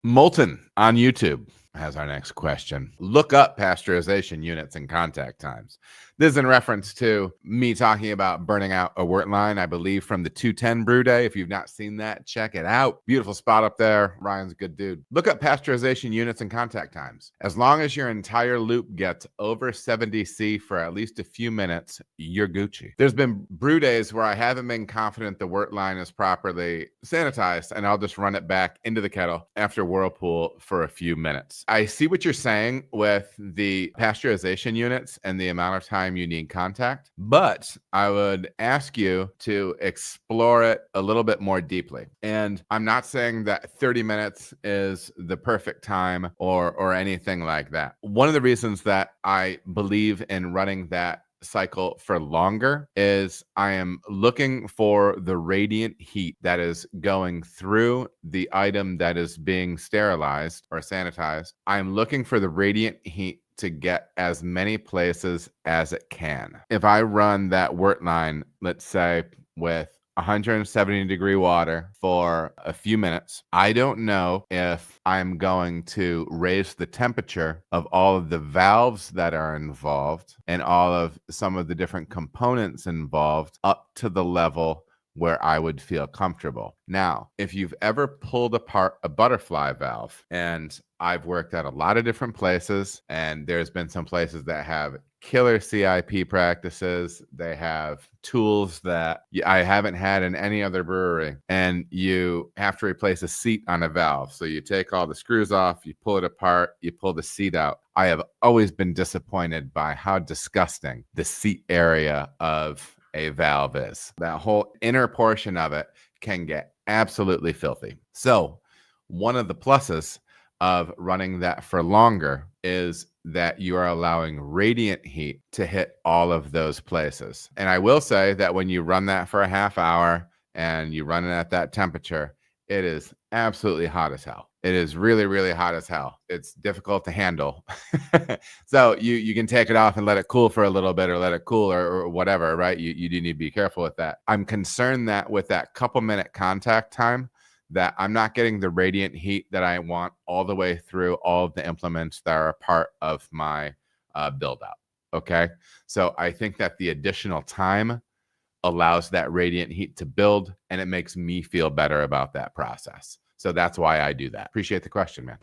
Molten on YouTube has our next question. Look up pasteurization units and contact times. This is in reference to me talking about burning out a wort line, I believe, from the 210 brew day. If you've not seen that, check it out. Beautiful spot up there. Ryan's a good dude. Look up pasteurization units and contact times. As long as your entire loop gets over 70 C for at least a few minutes, you're Gucci. There's been brew days where I haven't been confident the wort line is properly sanitized, and I'll just run it back into the kettle after whirlpool for a few minutes. I see what you're saying with the pasteurization units and the amount of time you need contact, but I would ask you to explore it a little bit more deeply. And I'm not saying that 30 minutes is the perfect time or anything like that. One of the reasons that I believe in running that cycle for longer is I am looking for the radiant heat that is going through the item that is being sterilized or sanitized. I'm looking for the radiant heat to get as many places as it can. If I run that wort line, let's say with 170-degree water for a few minutes, I don't know if I'm going to raise the temperature of all of the valves that are involved and all of some of the different components involved up to the level where I would feel comfortable. Now, if you've ever pulled apart a butterfly valve, and I've worked at a lot of different places, and there's been some places that have killer CIP practices. They have tools that I haven't had in any other brewery, and you have to replace a seat on a valve. So you take all the screws off, you pull it apart, you pull the seat out. I have always been disappointed by how disgusting the seat area of a valve is. That whole inner portion of it can get absolutely filthy. So one of the pluses of running that for longer is that you are allowing radiant heat to hit all of those places. And I will say that when you run that for a half hour and you run it at that temperature, it is absolutely hot as hell. It is really, really hot as hell. It's difficult to handle. So you can take it off and let it cool for a little bit, or let it cool, or whatever, right? You do need to be careful with that. I'm concerned that with that couple minute contact time, that I'm not getting the radiant heat that I want all the way through all of the implements that are a part of my build out. Okay. So I think that the additional time allows that radiant heat to build, and it makes me feel better about that process. So that's why I do that. Appreciate the question, man.